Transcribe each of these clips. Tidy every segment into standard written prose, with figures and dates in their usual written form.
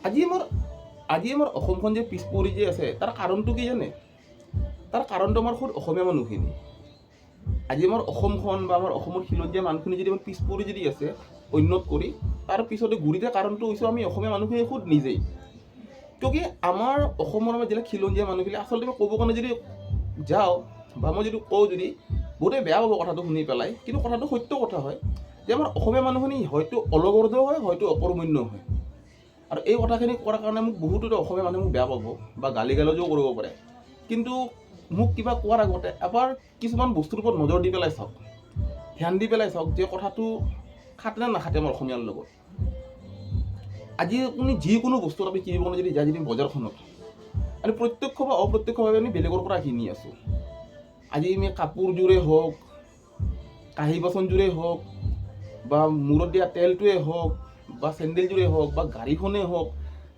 আজি আমাৰ অসমখন যে পিছ পৰি যে আছে তাৰ কাৰণটো কি জানে? তাৰ কাৰণটো আমাৰ খুব অসমীয়া মানুহখিনি। আজি আমাৰ অসমখন বা আমাৰ অসমৰ খিলঞ্জীয়া মানুহখিনি যদি আমাৰ পিছ পৰি যদি আছে উন্নত কৰি, তাৰ পিছতে গুৰিতে কাৰণটো হৈছে আমি অসমীয়া মানুহখিনি খুদ নিজেই। কিয় আমাৰ অসমৰ আমাৰ যিবিলাক খিলঞ্জীয়া মানুহখিনি আচলতে মই ক'ব কাৰণে যদি যাওঁ বা মই যদি কওঁ যদি বহুতে বেয়া পাব কথাটো শুনি পেলাই, কিন্তু কথাটো সত্য কথা হয় যে আমাৰ অসমীয়া মানুহখিনি হয়তো অলগৰ্দ হয়, হয়তো অকৰ্মণ্য হয়। আৰু এই কথাখিনি কোৱাৰ কাৰণে মোক বহুতো অসমীয়া মানুহে মোক বেয়া পাব বা গালি গালাজো কৰিব পাৰে, কিন্তু মোক কিবা কোৱাৰ আগতে এবাৰ কিছুমান বস্তুৰ ওপৰত নজৰ দি পেলাই চাওক, ধ্যান দি পেলাই চাওক যে কথাটো খাটে নে নাখাটে আমাৰ অসমীয়াৰ লগত। আজি আপুনি যিকোনো বস্তু আপুনি কিনিবলৈ যদি যায় যদি বজাৰখনত, আমি প্ৰত্যক্ষ বা অপ্ৰত্যক্ষভাৱে আমি বেলেগৰ পৰা কিনি আছোঁ। আজি আমি কাপোৰযোৰে হওক, কাঁহী বাচনযোৰেই হওক, বা মূৰত দিয়া তেলটোৱেই হওক, বা চেণ্ডেলযোৰেই হওক, বা গাড়ীখনেই হওক,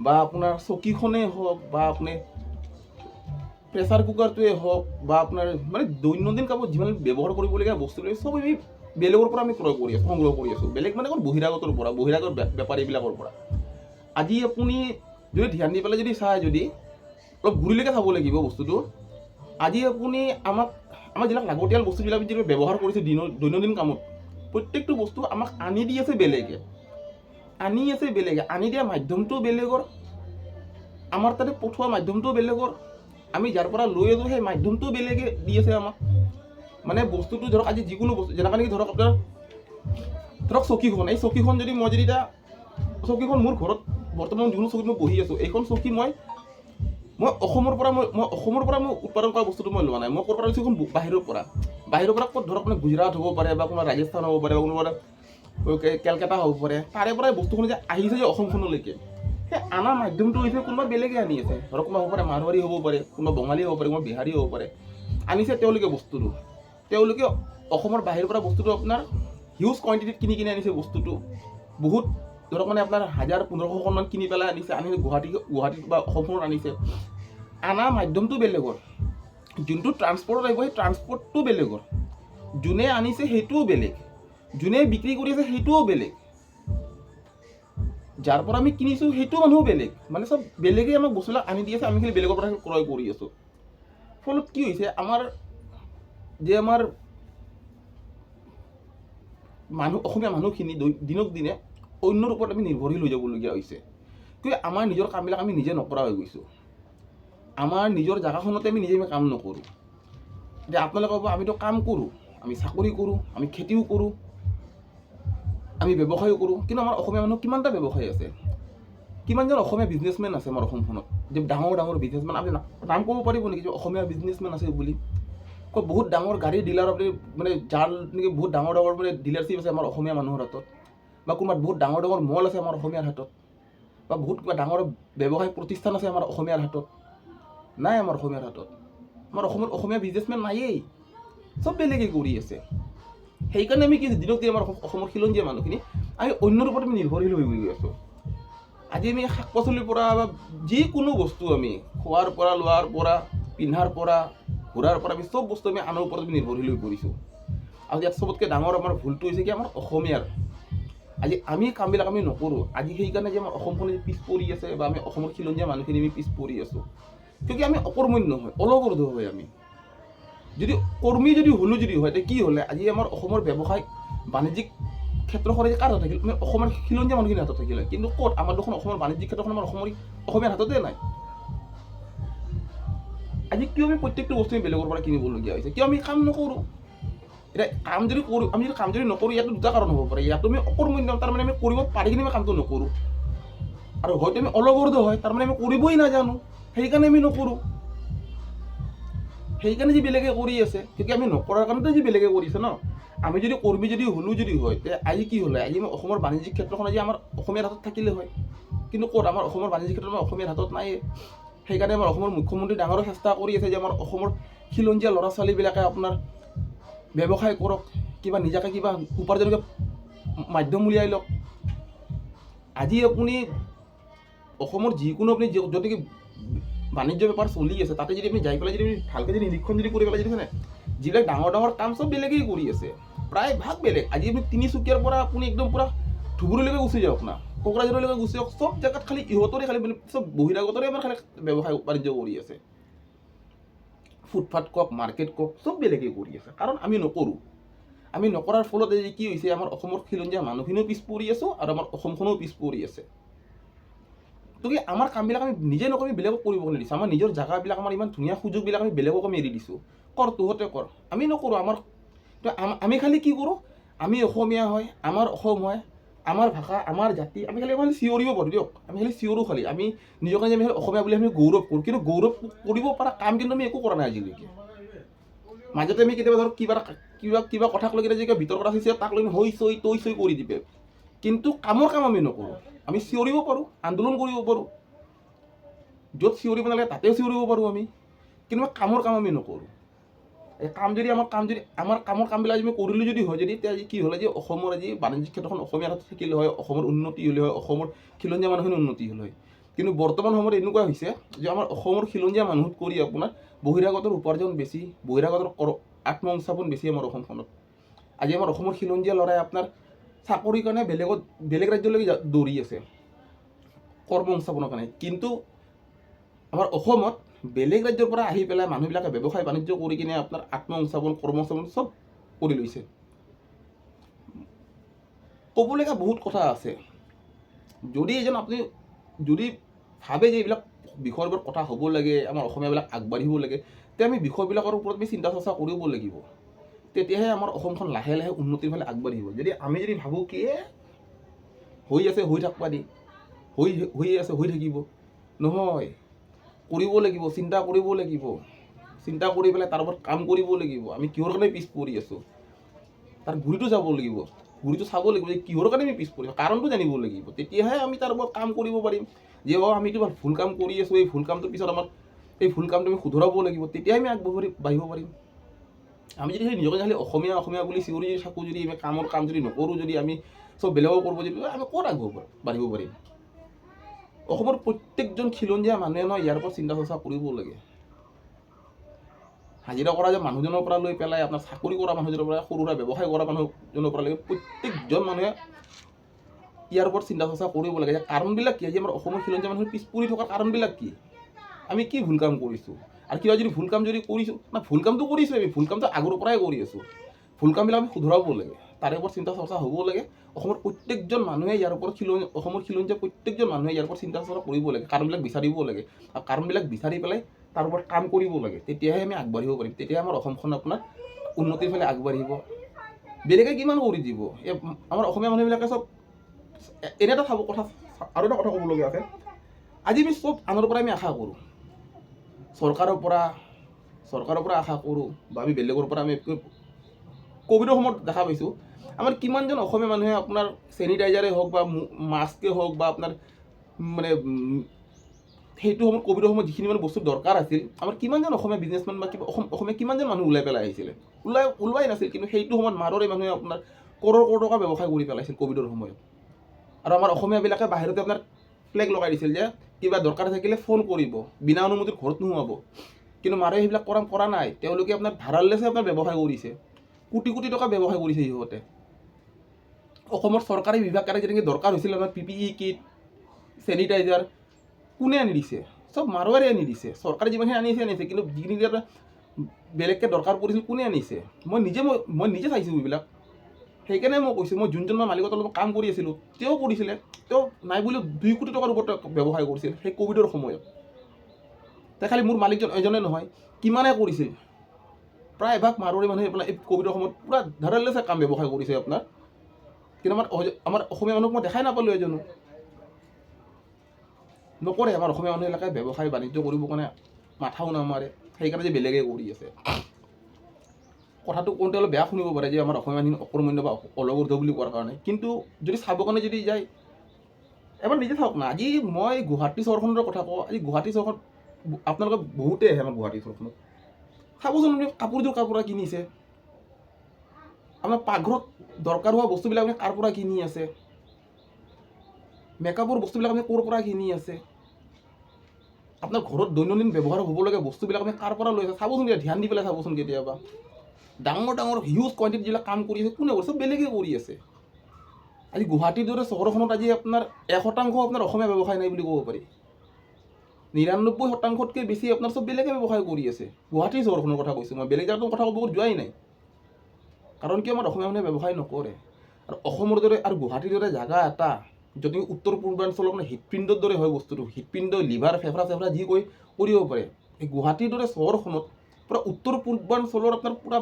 বা আপোনাৰ চকীখনেই হওক, বা আপুনি প্ৰেছাৰ কুকাৰটোৱে হওক, বা আপোনাৰ মানে দৈনন্দিন কামত যিমান ব্যৱহাৰ কৰিবলগীয়া বস্তুবিলাক চব আমি বেলেগৰ পৰা আমি ক্ৰয় কৰি আছোঁ, সংগ্ৰহ কৰি আছোঁ। বেলেগ মানে অকল বহিৰাগতৰ পৰা, বহিৰাগত বেপাৰীবিলাকৰ পৰা। আজি আপুনি যদি ধ্যান দি পেলাই যদি চাই, যদি অলপ ঘূৰিলৈকে চাব লাগিব বস্তুটো। আজি আপুনি আমাৰ যিবিলাক লাগতিয়াল বস্তুবিলাক যদি ব্যৱহাৰ কৰিছে দৈনন্দিন কামত, প্ৰত্যেকটো বস্তু আমাক আনি দি আছে বেলেগে, আনি দিয়া মাধ্যমটো বেলেগৰ, আমাৰ তাতে পঠোৱা মাধ্যমটো বেলেগৰ, আমি যাৰ পৰা লৈ আছোঁ সেই মাধ্যমটো বেলেগে দি আছে আমাক। মানে বস্তুটো ধৰক আজি যিকোনো বস্তু যেনেকৈ ধৰক আপোনাৰ ধৰক চকীখন, এই চকীখন যদি মই যদি এতিয়া চকীখন মোৰ ঘৰত বৰ্তমান যিকোনো চকীত মই বহি আছোঁ, এইখন চকী মই অসমৰ পৰা মই উৎপাদন কৰা বস্তুটো মই লোৱা নাই, মই ক'ৰ পৰা লৈছোঁ? এখন বাহিৰৰ পৰা ক'ত ধৰক মানে গুজৰাট হ'ব পাৰে, বা কোনো ৰাজস্থান হ'ব পাৰে, বা কোনোবা কেলকাতা হ'ব পাৰে, তাৰে পৰাই বস্তুখিনি যে আহিছে যে অসমখনলৈকে, সেই আনা মাধ্যমটো হৈছে কোনোবা বেলেগে আনি আছে। ধৰক কোনোবা হ'ব পাৰে মাৰোৱাৰী হ'ব পাৰে, কোনোবা বঙালী হ'ব পাৰে, কোনোবা বিহাৰী হ'ব পাৰে, আনিছে তেওঁলোকে বস্তুটো। তেওঁলোকে অসমৰ বাহিৰৰ পৰা বস্তুটো আপোনাৰ হিউজ কোৱাণ্টিটিত কিনি আনিছে বস্তুটো। বহুত ধৰক মানে আপোনাৰ 1000-1500খন কিনি পেলাই আনিছে, গুৱাহাটীত বা অসমখনত আনিছে। আনা মাধ্যমটো বেলেগৰ, যোনটো ট্ৰান্সপৰ্টত আহিব সেই ট্ৰান্সপৰ্টটো বেলেগৰ, যোনে আনিছে সেইটোও বেলেগ, যোনে বিক্ৰী কৰি আছে সেইটোও বেলেগ, যাৰ পৰা আমি কিনিছোঁ সেইটো মানুহো বেলেগ। মানে চব বেলেগে আমাক বস্তুবিলাক আনি দি আছে, আমি খালি বেলেগৰ পৰা ক্ৰয় কৰি আছোঁ। ফলত কি হৈছে, আমাৰ অসমীয়া মানুহখিনি দিনক দিনে অন্যৰ ওপৰত আমি নিৰ্ভৰশীল হৈ যাবলগীয়া হৈছে। কিয় আমাৰ নিজৰ কামবিলাক আমি নিজে নকৰা হৈ গৈছোঁ। আমাৰ নিজৰ জেগাখনতে আমি নিজে কাম নকৰোঁ। এতিয়া আপোনালোকে ক'ব আমিতো কাম কৰোঁ, আমি চাকৰি কৰোঁ, আমি খেতিও কৰোঁ, আমি ব্যৱসায়ো কৰোঁ, কিন্তু আমাৰ অসমীয়া মানুহ কিমানটা ব্যৱসায় আছে? কিমানজন অসমীয়া বিজনেছমেন আছে আমাৰ অসমখনত? যে ডাঙৰ বিজনেছমেন আপুনি নাম ক'ব পাৰিব নেকি যে অসমীয়া বিজনেছমেন আছে বুলি? বহুত ডাঙৰ গাড়ীৰ ডিলাৰ আপুনি মানে যাৰ নেকি বহুত ডাঙৰ মানে ডিলাৰশ্বিপ আছে আমাৰ অসমীয়া মানুহৰ হাতত, বা কোনোবাত বহুত ডাঙৰ মল আছে আমাৰ অসমীয়াৰ হাতত, বা বহুত কিবা ডাঙৰ ব্যৱসায়িক প্ৰতিষ্ঠান আছে আমাৰ অসমীয়াৰ হাতত? নাই আমাৰ অসমীয়াৰ হাতত। আমাৰ অসমত অসমীয়া বিজনেছমেন নায়েই, চব বেলেগে কৰি আছে। সেইকাৰণে আমি কি দিনক দিনে আমাৰ অসমৰ খিলঞ্জীয়া মানুহখিনি আমি অন্যৰ ওপৰত আমি নিৰ্ভৰশীল হৈ গৈ আছোঁ। আজি আমি শাক পাচলিৰ পৰা বা যিকোনো বস্তু আমি খোৱাৰ পৰা, লোৱাৰ পৰা, পিন্ধাৰ পৰা, ঘূৰাৰ পৰা আমি চব বস্তু আমি আনৰ ওপৰত আমি নিৰ্ভৰশীল হৈ পৰিছোঁ। আৰু ইয়াত চবতকৈ ডাঙৰ আমাৰ ভুলটো হৈছে কি আমাৰ অসমীয়াৰ। আজি আমি কামবিলাক আমি নকৰোঁ। আজি সেইকাৰণে যে আমাৰ অসমখন পিছ পৰি আছে, বা আমি অসমৰ খিলঞ্জীয়া মানুহখিনি আমি পিছ পৰি আছোঁ, কিয় আমি অকৰ্মণ্য হয়, অলগৰ্দ হয়। আমি যদি কৰ্মী যদি হ'লো যদি হয়, তেতিয়া কি হ'লে আজি আমাৰ অসমৰ ব্যৱসায় বাণিজ্যিক ক্ষেত্ৰখন কাৰ হাতত থাকিল? আমি অসমৰ খিলঞ্জীয়া মানুহখিনিৰ হাতত থাকিলে। কিন্তু ক'ত? আমাৰ দেখোন অসমৰ বাণিজ্যিক ক্ষেত্ৰখন আমাৰ অসমীয়াৰ হাততে নাই। আজি কিয় আমি প্ৰত্যেকটো বস্তু বেলেগৰ পৰা কিনিবলগীয়া হৈছে? কিয় আমি কাম নকৰোঁ? এতিয়া কাম যদি কৰোঁ, আমি যদি কাম যদি নকৰোঁ, ইয়াতো দুটা কাৰণ হ'ব পাৰে। ইয়াতো আমি অকৰ্মণ্য, তাৰমানে আমি কৰিব পাৰি কিনে আমি কামটো নকৰোঁ, আৰু হয়তো আমি অলগৰ্দ হয়, তাৰমানে আমি কৰিবই নাজানো, সেইকাৰণে আমি নকৰোঁ। সেইকাৰণে যি বেলেগে কৰি আছে, তেতিয়া আমি নকৰাৰ কাৰণেতো যি বেলেগে কৰিছে ন। আমি যদি কৰ্মী যদি হ'লো যদি হয়, তে আজি কি হ'লে? আজি অসমৰ বাণিজ্যিক ক্ষেত্ৰখন আজি আমাৰ অসমীয়াৰ হাতত থাকিলে হয়। কিন্তু ক'ত? আমাৰ অসমৰ বাণিজ্যিক ক্ষেত্ৰত আমাৰ অসমীয়াৰ হাতত নাইয়ে। সেইকাৰণে আমাৰ অসমৰ মুখ্যমন্ত্ৰী ডাঙৰ চেষ্টা কৰি আছে যে আমাৰ অসমৰ খিলঞ্জীয়া ল'ৰা ছোৱালীবিলাকে আপোনাৰ ব্যৱসায় কৰক, কিবা নিজাকে কিবা উপাৰ্জনৰ মাধ্যম উলিয়াই লওক। আজি আপুনি অসমৰ যিকোনো আপুনি যদি বাণিজ্য বেপাৰ চলি আছে, তাতে যদি আপুনি যাই পেলাই যদি ভালকৈ যদি নিৰীক্ষণ যদি কৰি পেলাই যদি যিবিলাক ডাঙৰ কাম চব বেলেগেই কৰি আছে, প্ৰায় ভাগ বেলেগ। আজি আপুনি তিনিচুকীয়াৰ পৰা আপুনি একদম পূৰা ধুবুৰীলৈকে গুচি যাওক না, কোকৰাঝাৰলৈকে গুচি যাওক, চব জেগাত খালি ইহঁতৰে খালি মানে চব বহিৰাগতৰে আমাৰ খালি ব্যৱসায় বাণিজ্য কৰি আছে। ফুটপাথ কওক, মাৰ্কেট কওক, চব বেলেগে কৰি আছে, কাৰণ আমি নকৰোঁ। আমি নকৰাৰ ফলত এই কি হৈছে, আমাৰ অসমৰ খিলঞ্জীয়া মানুহখিনিও পিছ পৰি আছোঁ আৰু আমাৰ অসমখনো পিছ পৰি আছে। গতিকে আমাৰ কামবিলাক আমি নিজে নকৰি বেলেগক কৰিব নিদিছোঁ। আমাৰ নিজৰ জেগাবিলাক, আমাৰ ইমান ধুনীয়া সুযোগবিলাক আমি বেলেগক আমি এৰি দিছোঁ। কৰ তহঁতে কৰ, আমি নকৰোঁ। আমি খালি কি কৰোঁ, আমি অসমীয়া হয়, আমাৰ অসম হয়, আমাৰ ভাষা, আমাৰ জাতি, আমি খালি চিঞৰিব পাৰোঁ দিয়ক। আমি খালি চিঞৰোঁ, খালি আমি নিজকে আমি অসমীয়া বুলি আমি গৌৰৱ কৰোঁ, কিন্তু গৌৰৱ কৰিব পৰা কাম কিন্তু আমি একো কৰা নাই আজিলৈকে। মাজতে আমি কেতিয়াবা ধৰক কিবা কথাক লৈ কিনে ভিতৰ কথা হৈছে, তাক লৈ হৈ চৈ তৈ চৈ কৰি দিবে, কিন্তু কামৰ কাম আমি নকৰোঁ। আমি চিঞৰিব পাৰোঁ, আন্দোলন কৰিব পাৰোঁ, য'ত চিঞৰিব নালাগে তাতেও চিঞৰিব পাৰোঁ আমি, কিন্তু কামৰ কাম আমি নকৰোঁ। এই আমাৰ কামৰ কামবিলাক আমি কৰিলোঁ যদি হয়, যদি তেতিয়া আজি কি হ'ল, আজি অসমৰ আজি বাণিজ্যিক ক্ষেত্ৰখন অসমীয়াৰ হাতত থাকিলে হয়, অসমৰ উন্নতি হ'লে হয়, অসমৰ খিলঞ্জীয়া মানুহখিনি উন্নতি হ'লে হয়। কিন্তু বৰ্তমান সময়ত এনেকুৱা হৈছে যে আমাৰ অসমৰ খিলঞ্জীয়া মানুহত কৰি আপোনাৰ বহিৰাগতৰ উপাৰ্জন বেছি, বহিৰাগতৰ আত্মসংস্থাপন বেছি আমাৰ অসমখনত। আজি আমাৰ অসমৰ খিলঞ্জীয়া ল'ৰাই আপোনাৰ চাকৰিৰ কাৰণে বেলেগ ৰাজ্যলৈকে দৌৰি আছে কৰ্ম সংস্থাপনৰ কাৰণে, কিন্তু আমাৰ অসমত বেলেগ ৰাজ্যৰ পৰা আহি পেলাই মানুহবিলাকে ব্যৱসায় বাণিজ্য কৰি কিনে আপোনাৰ আত্মসংস্থাপন, কৰ্মসংস্থাপন চব কৰি লৈছে। ক'বলগীয়া বহুত কথা আছে। যদি আপুনি যদি ভাবে যে এইবিলাক বিষয়ৰ ওপৰত কথা হ'ব লাগে, আমাৰ অসমীয়াবিলাক আগবাঢ়িব লাগে, তেতিয়া আমি বিষয়বিলাকৰ ওপৰত আমি চিন্তা চৰ্চা কৰিব লাগিব। তেতিয়াহে আমাৰ অসমখন লাহে লাহে উন্নতিৰ ফালে আগবাঢ়িব। আমি যদি ভাবোঁ কি হৈ আছে, হৈ থাকিব দি, হৈ আছে, হৈ থাকিব, নহয়। কৰিব লাগিব, চিন্তা কৰিব লাগিব, চিন্তা কৰি পেলাই তাৰ ওপৰত কাম কৰিব লাগিব। আমি কিহৰ কাৰণে পিছ পৰি আছোঁ তাৰ গুৰিটো যাব লাগিব, গুৰিটো চাব লাগিব যে কিহৰ কাৰণে আমি পিছ পৰি আছোঁ, কাৰণটো জানিব লাগিব। তেতিয়াহে আমি তাৰ ওপৰত কাম কৰিব পাৰিম যে আমিতো ভুল কাম কৰি আছোঁ, এই ভুল কামটোৰ পিছত এই ভুল কামটো আমি শুধৰাব লাগিব, তেতিয়াহে আমি বাঢ়িব পাৰিম। আমি যদি নিজকে খালি অসমীয়া বুলি চিঞৰি যদি থাকোঁ, যদি আমি কামৰ কাম যদি নকৰোঁ, যদি আমি চব বেলেগক কৰিব, যদি আমি ক'ত বাঢ়িব পাৰিম। অসমৰ প্ৰত্যেকজন খিলঞ্জীয়া মানুহে নহয় ইয়াৰ ওপৰত চিন্তা চৰ্চা কৰিব লাগে। হাজিৰা কৰা যে মানুহজনৰ পৰা লৈ পেলাই আপোনাৰ চাকৰি কৰা মানুহজনৰ পৰা, সৰু সুৰা ব্যৱসায় কৰা মানুহজনৰ পৰা লৈ প্ৰত্যেকজন মানুহে ইয়াৰ ওপৰত চিন্তা চৰ্চা কৰিব লাগে যে কাৰণবিলাক কি, আজি আমাৰ অসমৰ খিলঞ্জীয়া মানুহৰ পিছ পৰি থকাৰ কাৰণবিলাক কি, আমি কি ভুল কাম কৰিছোঁ, আৰু কিবা যদি ভুল কাম যদি কৰিছোঁ না, ভুল কামটো কৰিছোঁ, আমি ভুল কামটো আগৰ পৰাই কৰি আছোঁ, ভুল কামবিলাক আমি শুধৰাব লাগে, তাৰে ওপৰত চিন্তা চৰ্চা হ'ব লাগে। অসমৰ প্ৰত্যেকজন মানুহে ইয়াৰ ওপৰত অসমৰ খিলঞ্জীয়া প্ৰত্যেকজন মানুহে ইয়াৰ ওপৰত চিন্তা চৰ্চা কৰিব লাগে, কাৰণবিলাক বিচাৰিব লাগে, আৰু কাৰণবিলাক বিচাৰি পেলাই তাৰ ওপৰত কাম কৰিব লাগে। তেতিয়াহে আমি আগবাঢ়িব পাৰিম, তেতিয়াহে আমাৰ অসমখন আপোনাৰ উন্নতিৰ ফালে আগবাঢ়িব। বেলেগে কিমান কৰি দিব, আমাৰ অসমীয়া মানুহবিলাকে চব এনে এটা কথা, আৰু এটা কথা ক'বলগীয়া আছে। আজি আমি চব আনৰ পৰা আমি আশা কৰোঁ, চৰকাৰৰ পৰা আশা কৰোঁ, বা আমি বেলেগৰ পৰা আমি ক'ভিডৰ সময়ত দেখা পাইছোঁ আমাৰ কিমানজন অসমীয়া মানুহে আপোনাৰ চেনিটাইজাৰে হওক বা মাস্কে হওক বা আপোনাৰ মানে সেইটো সময়ত ক'ভিডৰ সময়ত যিখিনি মানে বস্তু দৰকাৰ আছিল, আমাৰ কিমানজন অসমীয়া বিজনেছমেন বা কিবা অসমীয়া কিমানজন মানুহ ওলাই পেলাই আহিছিলে, ওলোৱাই নাছিল, কিন্তু সেইটো সময়ত মাৰোৰে মানুহে আপোনাৰ কৰোৰ টকা ব্যৱসায় কৰি পেলাইছিল ক'ভিডৰ সময়ত। আৰু আমাৰ অসমীয়াবিলাকে বাহিৰতে আপোনাৰ ফ্লেগ লগাই দিছিল যে কিবা দৰকাৰ থাকিলে ফোন কৰিব, বিনা অনুমতিত ঘৰত নোসোমাব, কিন্তু মাৰোৰে সেইবিলাক কৰা নাই। তেওঁলোকে আপোনাৰ ধাৰালেছে আপোনাৰ ব্যৱসায় কৰিছে, কোটি কোটি টকা ব্যৱসায় কৰিছে সিহঁতে। অসমৰ চৰকাৰী বিভাগকাৰে যেনেকৈ দৰকাৰ হৈছিল আমাৰ PPE কিট, চেনিটাইজাৰ, কোনে আনি দিছে, চব মাৰোৱাৰে আনি দিছে। চৰকাৰে যিমানখিনি আনিছে, কিন্তু যিখিনি বেলেগকৈ দৰকাৰ পৰিছিল কোনে আনিছে, মই নিজে চাইছোঁ এইবিলাক। সেইকাৰণে মই কৈছোঁ, মই যোনজন মালিকহঁতৰ লগত কাম কৰি আছিলোঁ তেওঁ কৰিছিলে, তেওঁ নাই বুলিও 2 কোটি টকাৰ ওপৰত ব্যৱসায় কৰিছিল সেই ক'ভিডৰ সময়ত। খালি মোৰ মালিকজন এজনে নহয়, কিমানে কৰিছিল, প্ৰায়ভাগ মাৰোৱাৰী মানুহে আপোনাৰ এই ক'ভিডৰ সময়ত পূৰা ধাৰালেছে কাম ব্যৱসায় কৰিছে আপোনাৰ। কিন্তু আমাৰ অসমীয়া মানুহক মই দেখাই নাপালোঁ এজনো, নকৰে। আমাৰ অসমীয়া মানুহবিলাকে ব্যৱসায় বাণিজ্য কৰিবৰ কাৰণে মাথাও নামাৰে, সেইকাৰণে যে বেলেগে কৰি আছে। কথাটো কওঁতে অলপ বেয়া শুনিব পাৰে যে আমাৰ অসমীয়া মানুহখিনি অকৰ্মণ্য বা অলগৰ্ধ বুলি কোৱাৰ কাৰণে, কিন্তু যদি চাবৰ কাৰণে যদি যায় এবাৰ নিজে চাওক না। আজি মই গুৱাহাটী চহৰখনৰ কথা কওঁ, আজি গুৱাহাটী চহৰখন আপোনালোকে বহুতেই আহে আমাৰ গুৱাহাটী চহৰখনত, চাবচোন আপুনি কাপোৰযোৰ কাৰ পৰা কিনিছে, আমাৰ পাকঘৰত দৰকাৰ হোৱা বস্তুবিলাক আপুনি কাৰ পৰা কিনি আছে, মেকআপৰ বস্তুবিলাক আপুনি ক'ৰ পৰা কিনি আছে, আপোনাৰ ঘৰত দৈনন্দিন ব্যৱহাৰ হ'বলগীয়া বস্তুবিলাক আপুনি কাৰ পৰা লৈ আছে, চাবচোন, ধ্যান দি পেলাই চাবচোন। কেতিয়াবা ডাঙৰ হিউজ কোৱান্টিটিত যিবিলাক কাম কৰি আছে কোনে কৰিছে, চব বেলেগে কৰি আছে। আজি গুৱাহাটীৰ দৰে চহৰখনত আজি আপোনাৰ 1% আপোনাৰ অসমীয়া ব্যৱসায় নাই বুলি ক'ব পাৰি। 99%তকৈ বেছি আপোনাৰ চব বেলেগে ব্যৱসায় কৰি আছে। গুৱাহাটীৰ চহৰখনৰ কথা কৈছোঁ মই, বেলেগ জেগাটো কথা ক'ব যোৱাই নাই। কাৰণ কিয় আমাৰ অসমীয়া মানুহে ব্যৱসায় নকৰে। আৰু অসমৰ দৰে আৰু গুৱাহাটীৰ দৰে জেগা এটা যদি উত্তৰ পূৰ্বাঞ্চলৰ মানে হৃদপিণ্ডৰ দৰে হয় বস্তুটো, হৃদপিণ্ড, লিভাৰ, ফেফৰা যি কৰিব পাৰে, এই গুৱাহাটীৰ দৰে চহৰখনত পূৰা উত্তৰ পূৰ্বাঞ্চলৰ আপোনাৰ পূৰা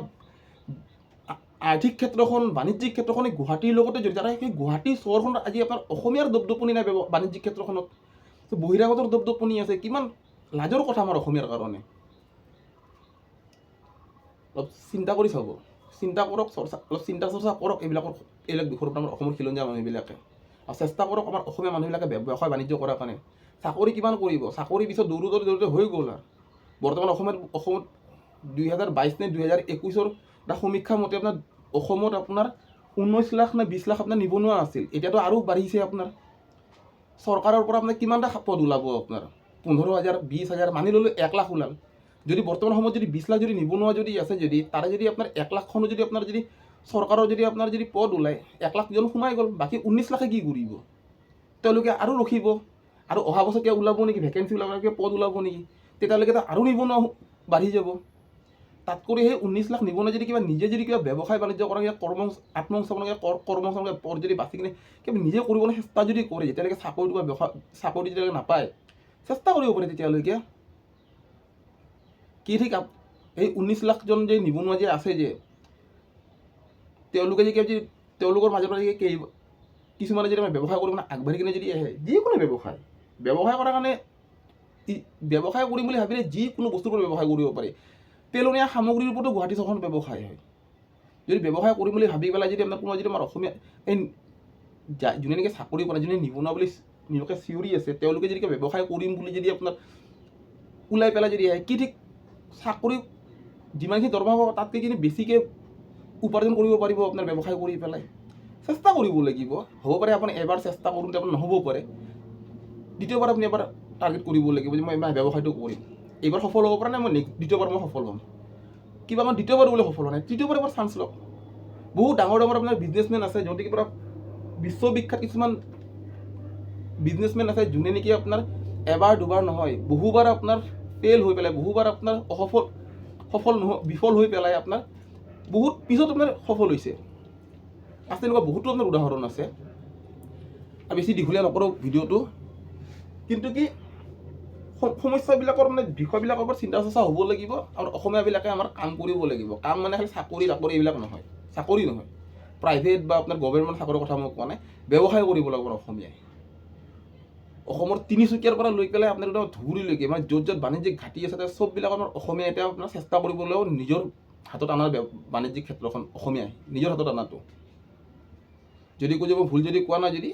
আৰ্থিক ক্ষেত্ৰখন, বাণিজ্যিক ক্ষেত্ৰখন এই গুৱাহাটীৰ লগতে জড়িত। আৰু সেই গুৱাহাটী চহৰখনত আজি আপোনাৰ অসমীয়াৰ দপদপনি নাই বাণিজ্যিক ক্ষেত্ৰখনত, বহিৰাগতৰ দপদপনি আছে। কিমান লাজৰ কথা আমাৰ অসমীয়াৰ কাৰণে। অলপ চিন্তা কৰি চাব, চিন্তা কৰক, অলপ চিন্তা চৰ্চা কৰক এইবিলাক বিষয়ৰ ওপৰত আমাৰ অসমৰ খিলঞ্জীয়া মানুহবিলাকে। আৰু চেষ্টা কৰক আমাৰ অসমীয়া মানুহবিলাকে ব্যৱসায় বাণিজ্য কৰাৰ কাৰণে। চাকৰি কিমান কৰিব, চাকৰি পিছত দৌৰোতে হৈ গ'ল। আৰু বৰ্তমান অসমত 2022 নে 2021 এটা সমীক্ষা মতে আপোনাৰ অসমত আপোনাৰ 19 লাখ নে 20 লাখ আপোনাৰ নিবনুৱা আছিল। এতিয়াতো আৰু বাঢ়িছে আপোনাৰ। চৰকাৰৰ পৰা আপোনাৰ কিমানটা পদ ওলাব আপোনাৰ? 15,000, 20,000, মানি ল'লোঁ 1 লাখ ওলাল। যদি বৰ্তমান সময়ত যদি 20 লাখ যদি নিবনুৱা যদি আছে, যদি তাৰে যদি আপোনাৰ 1 লাখখনো যদি আপোনাৰ যদি চৰকাৰৰ যদি আপোনাৰ যদি পদ ওলায়, 1 লাখজন সোমাই গ'ল, বাকী 19 লাখে কি কৰিব? তেওঁলোকে আৰু ৰখিব। আৰু অহা বছৰ কিয় ওলাব নেকি, ভেকেঞ্চি ওলাব, কিয় পদ ওলাব নেকি? তেতিয়ালৈকে আৰু নিবনুৱা বাঢ়ি যাব। তাত কৰি সেই 19 লাখ নিবনুৱা যদি কিবা নিজে যদি কিবা ব্যৱসায় বাণিজ্য কৰা, কিবা কৰ্মসংস্থাপন পদ যদি বাছি কিনে কিবা নিজে কৰিবলৈ চেষ্টা যদি কৰে, যেতিয়ালৈকে চাকৰিটো বা চাকৰি যেতিয়ালৈকে নাপায়, চেষ্টা কৰিব পাৰে তেতিয়ালৈকে। কি ঠিক এই 19 লাখজন যে নিবনুৱা যে আছে, যে তেওঁলোকে যে তেওঁলোকৰ মাজৰ পৰা কিছুমানে যদি আমাৰ ব্যৱসায় কৰিব আগবাঢ়ি কিনে যদি আহে, যিকোনো ব্যৱসায় কৰাৰ কাৰণে ব্যৱসায় কৰিম বুলি ভাবিলে যিকোনো বস্তুৰ পৰা ব্যৱসায় কৰিব পাৰি। পেলনীয়া সামগ্ৰীৰ ওপৰতো গুৱাহাটী চহৰখন ব্যৱসায় হয়। যদি ব্যৱসায় কৰিম বুলি ভাবি পেলাই যদি আপোনাৰ কোনোবা যদি আমাৰ অসমীয়া এই যোনে নেকি চাকৰি কৰে, যোনে নিবনুৱা বুলি নিজকে চিঞৰি আছে, তেওঁলোকে যদি ব্যৱসায় কৰিম বুলি যদি আপোনাৰ ওলাই পেলাই যদি আহে, কি ঠিক চাকৰি যিমানখিনি দৰমহা পাব তাতকৈ কিন্তু বেছিকৈ উপাৰ্জন কৰিব পাৰিব আপোনাৰ ব্যৱসায় কৰি পেলাই। চেষ্টা কৰিব লাগিব। হ'ব পাৰে আপুনি এবাৰ চেষ্টা কৰোঁতে আপোনাৰ নহ'ব পাৰে, দ্বিতীয়বাৰ আপুনি এবাৰ টাৰ্গেট কৰিব লাগিব যে মই ব্যৱসায়টো কৰিম। এইবাৰ সফল হ'ব পৰা নাই, মই দ্বিতীয়বাৰ মই সফল হ'ম। কিবা আমাৰ দ্বিতীয়বাৰ বোলে সফল হোৱা নাই, তৃতীয়বাৰ এবাৰ চান্স লওক। বহুত ডাঙৰ আপোনাৰ বিজনেছমেন আছে, যোনটো কি পৰা বিশ্ববিখ্যাত কিছুমান বিজনেছমেন আছে, যোনে নেকি আপোনাৰ এবাৰ দুবাৰ নহয় বহুবাৰ আপোনাৰ ফেইল হৈ পেলাই, বহুবাৰ আপোনাৰ বিফল হৈ পেলাই আপোনাৰ বহুত পিছত আপোনাৰ সফল হৈছে। আছে তেনেকুৱা বহুতো আপোনাৰ উদাহৰণ আছে। আৰু বেছি দীঘলীয়া নকৰোঁ ভিডিঅ'টো, কিন্তু কি সমস্যাবিলাকৰ মানে বিষয়বিলাকৰ ওপৰত চিন্তা চৰ্চা হ'ব লাগিব। আৰু অসমীয়াবিলাকে আমাৰ কাম কৰিব লাগিব। কাম মানে খালি চাকৰি এইবিলাক নহয়, চাকৰি নহয়, প্ৰাইভেট বা আপোনাৰ গভৰ্ণমেণ্ট চাকৰিৰ কথা মই কোৱা নাই, ব্যৱসায় কৰিব লাগিব অসমীয়াই। অসমৰ তিনিচুকীয়াৰ পৰা লৈ পেলাই আপোনাৰ ধুবুৰীলৈকে, মানে য'ত বাণিজ্যিক ঘাটি আছে, চববিলাক আমাৰ অসমীয়াই এতিয়া আপোনাৰ চেষ্টা কৰিবলৈও নিজৰ হাতত অনাৰ বাণিজ্যিক ক্ষেত্ৰখন অসমীয়াই নিজৰ হাতত অনাটো। যদি কৈ যাব ভুল যদি কোৱা নাই যদি,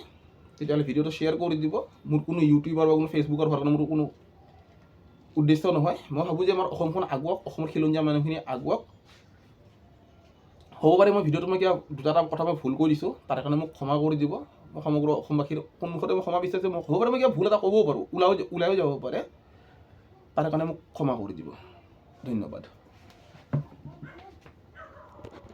তেতিয়াহ'লে ভিডিঅ'টো শ্বেয়াৰ কৰি দিব। মোৰ কোনো ইউটিউবাৰ বা কোনো ফেচবুকৰ হোৱাৰ কাৰণে মোৰ কোনো উদ্দেশ্য নহয়। মই ভাবোঁ যে আমাৰ অসমখন আগুৱাওক, অসমৰ খিলঞ্জীয়া মানুহখিনি আগুৱাওক। হ'ব পাৰে মই ভিডিঅ'টো মই কিবা দুটা কথা মই ভুল কৰি দিছোঁ, তাৰ কাৰণে মোক ক্ষমা কৰি দিব। মই সমগ্ৰ অসমবাসীৰ সন্মুখতে মই ক্ষমা বিচাৰিছোঁ। মই হ'ব পাৰে মই কিবা ভুল এটা ক'বও পাৰোঁ, ওলাইও যাব পাৰে, তাৰ কাৰণে মোক ক্ষমা কৰি দিব। ধন্যবাদ।